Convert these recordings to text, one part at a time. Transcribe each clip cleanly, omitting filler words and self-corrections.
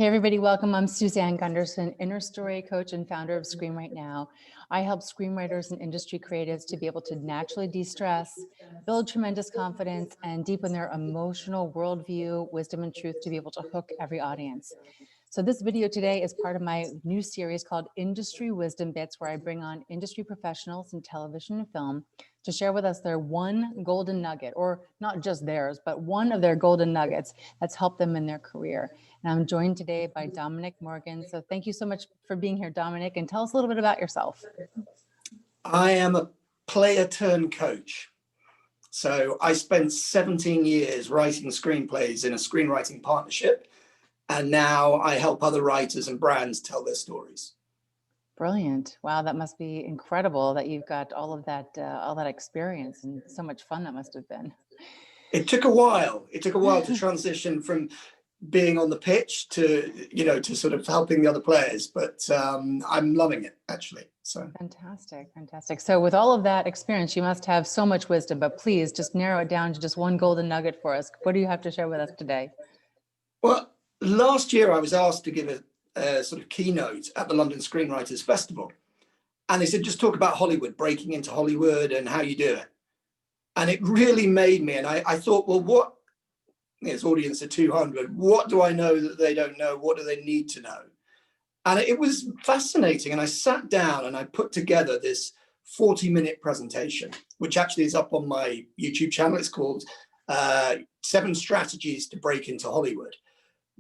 Hey everybody, welcome. I'm Suzanne Gundersen, inner story coach and founder of Screenwritenow. I help screenwriters and industry creatives to be able to naturally de-stress, build tremendous confidence, and deepen their emotional worldview, wisdom, and truth to be able to hook every audience. So this video today is part of my new series called Industry Wisdom Bits, where I bring on industry professionals in television and film to share with us their one golden nugget, or not just theirs, but one of their golden nuggets that's helped them in their career. And I'm joined today by Dominic Morgan. So thank you so much for being here, Dominic, and tell us a little bit about yourself. I am a player turned coach. So I spent 17 years writing screenplays in a screenwriting partnership. And now I help other writers and brands tell their stories. Brilliant. Wow, that must be incredible that you've got all that experience, and so much fun that must have been. It took a while. It took a while to transition from being on the pitch to, to sort of helping the other players, but I'm loving it actually. So fantastic. So with all of that experience, you must have so much wisdom, but please just narrow it down to just one golden nugget for us. What do you have to share with us today? Well, last year I was asked to give a sort of keynote at the London Screenwriters Festival. And they said, just talk about Hollywood, breaking into Hollywood and how you do it. And it really made me, and I thought, well, what, this audience of 200, what do I know that they don't know? What do they need to know? And it was fascinating. And I sat down and I put together this 40-minute presentation, which actually is up on my YouTube channel. It's called 7 Strategies to Break into Hollywood.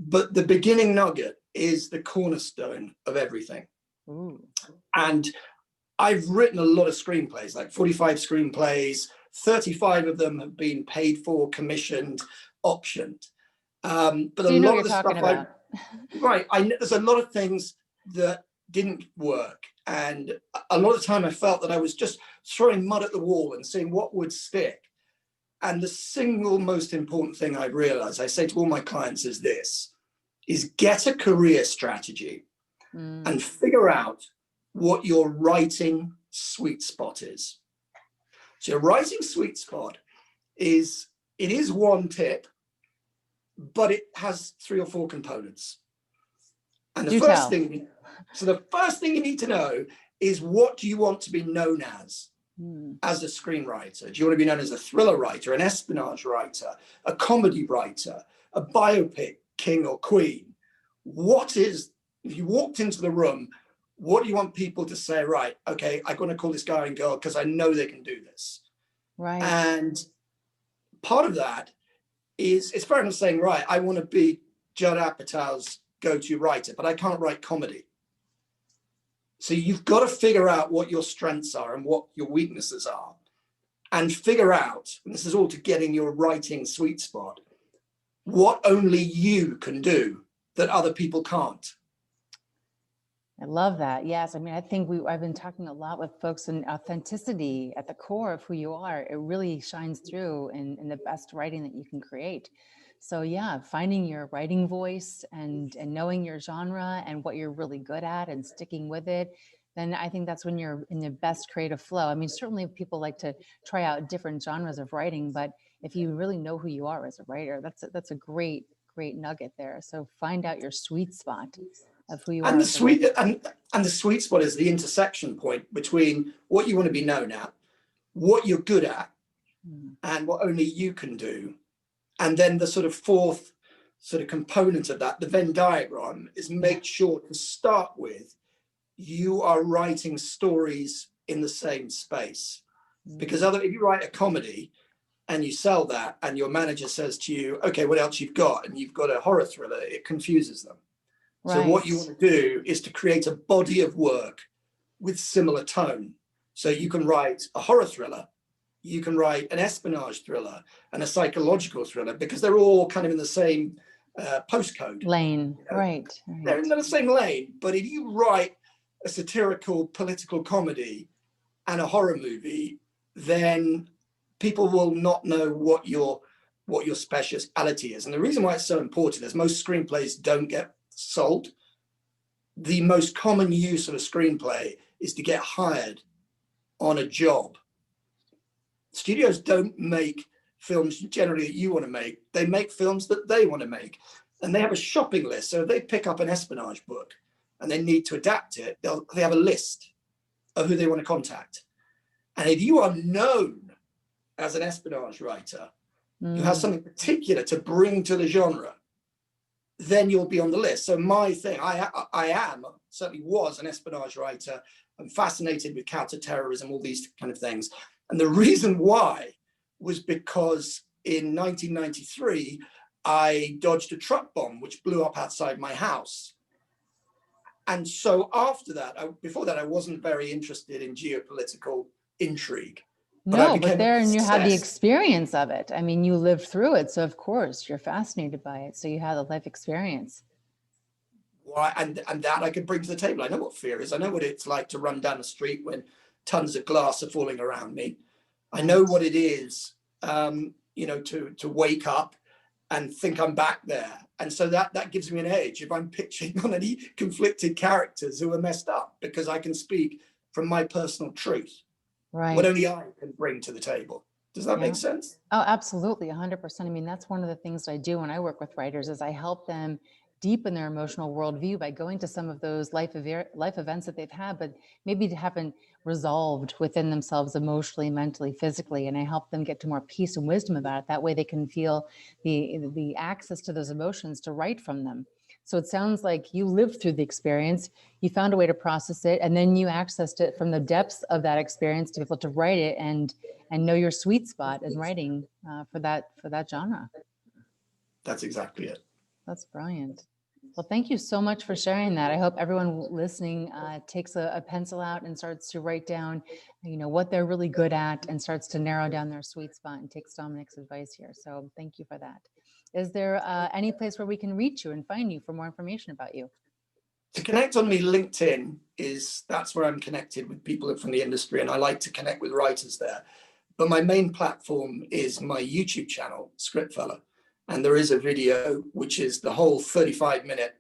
But the beginning nugget is the cornerstone of everything. Ooh. And I've written a lot of screenplays, like 45 screenplays, 35 of them have been paid for, commissioned, optioned. But a lot of the stuff there's a lot of things that didn't work. And a lot of the time I felt that I was just throwing mud at the wall and seeing what would stick. And the single most important thing I realized, I say to all my clients is this, is get a career strategy and figure out what your writing sweet spot is. So your writing sweet spot is, it is one tip, but it has 3 or 4 components. And the first thing you need to know is, what do you want to be known as a screenwriter? Do you want to be known as a thriller writer, an espionage writer, a comedy writer, a biopic king or queen? What is, if you walked into the room, what do you want people to say, right, okay, I'm going to call this guy and girl because I know they can do this. Right. And part of that is, it's fair enough saying, right, I want to be Judd Apatow's go-to writer, but I can't write comedy. So you've got to figure out what your strengths are and what your weaknesses are, and figure out, and this is all to getting your writing sweet spot, what only you can do that other people can't. I love that. Yes. I mean, I think I've been talking a lot with folks, and authenticity at the core of who you are, it really shines through in the best writing that you can create. So yeah, finding your writing voice and knowing your genre and what you're really good at and sticking with it, then I think that's when you're in the best creative flow. I mean, certainly people like to try out different genres of writing, but if you really know who you are as a writer, that's a great nugget there. So find out your sweet spot of who you are. And the sweet spot is the intersection point between what you want to be known at, what you're good at, and what only you can do. And then the sort of fourth sort of component of that, the Venn diagram, is make sure to start with, you are writing stories in the same space. Because if you write a comedy and you sell that and your manager says to you, okay, what else you've got? And you've got a horror thriller, it confuses them. Right. So what you want to do is to create a body of work with similar tone. So you can write a horror thriller, you can write an espionage thriller and a psychological thriller, because they're all kind of in the same postcode. Lane, right. They're in the same lane. But if you write a satirical political comedy and a horror movie, then people will not know what your speciality is. And the reason why it's so important is most screenplays don't get sold. The most common use of a screenplay is to get hired on a job. Studios don't make films generally that you want to make. They make films that they want to make. and they have a shopping list. So if they pick up an espionage book and they need to adapt it, they have a list of who they want to contact. And if you are known as an espionage writer, you have something particular to bring to the genre, then you'll be on the list. So my thing, I certainly was an espionage writer. I'm fascinated with counterterrorism, all these kind of things. And the reason why was because in 1993, I dodged a truck bomb, which blew up outside my house. And so after that, before that, I wasn't very interested in geopolitical intrigue. But there you had the experience of it. I mean, you lived through it. So of course you're fascinated by it. So you had a life experience. Well, and that I could bring to the table. I know what fear is. I know what it's like to run down the street when tons of glass are falling around me. I know what it is, you know, to wake up and think I'm back there. And so that gives me an edge if I'm pitching on any conflicted characters who are messed up, because I can speak from my personal truth. Right. What only I can bring to the table. Does that make sense? Oh, absolutely. 100%. I mean, that's one of the things I do when I work with writers is I help them deepen their emotional worldview by going to some of those life events that they've had, but maybe haven't resolved within themselves emotionally, mentally, physically. And I help them get to more peace and wisdom about it. That way they can feel the access to those emotions to write from them. So it sounds like you lived through the experience, you found a way to process it, and then you accessed it from the depths of that experience to be able to write it and know your sweet spot in writing for that genre. That's exactly it. That's brilliant. Well, thank you so much for sharing that. I hope everyone listening takes a pencil out and starts to write down, you know, what they're really good at and starts to narrow down their sweet spot and takes Dominic's advice here. So thank you for that. Is there any place where we can reach you and find you for more information about you? To connect on me, LinkedIn that's where I'm connected with people from the industry, and I like to connect with writers there. But my main platform is my YouTube channel, Scriptfella. And there is a video, which is the whole 35-minute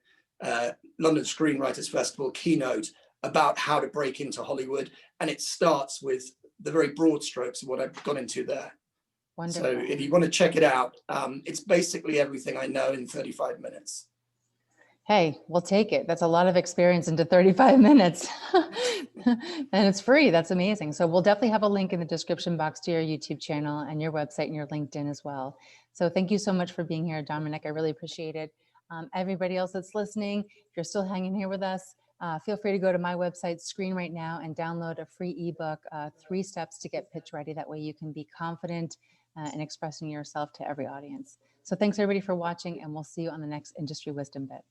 London Screenwriters Festival keynote about how to break into Hollywood. And it starts with the very broad strokes of what I've gone into there. Wonderful. So if you want to check it out, it's basically everything I know in 35 minutes. Hey, we'll take it. That's a lot of experience into 35 minutes. And it's free. That's amazing. So we'll definitely have a link in the description box to your YouTube channel and your website and your LinkedIn as well. So thank you so much for being here, Dominic. I really appreciate it. Everybody else that's listening, if you're still hanging here with us, feel free to go to my website, Screenwritenow, and download a free ebook, 3 steps to get pitch ready. That way you can be confident in expressing yourself to every audience. So thanks everybody for watching, and we'll see you on the next Industry Wisdom Bit.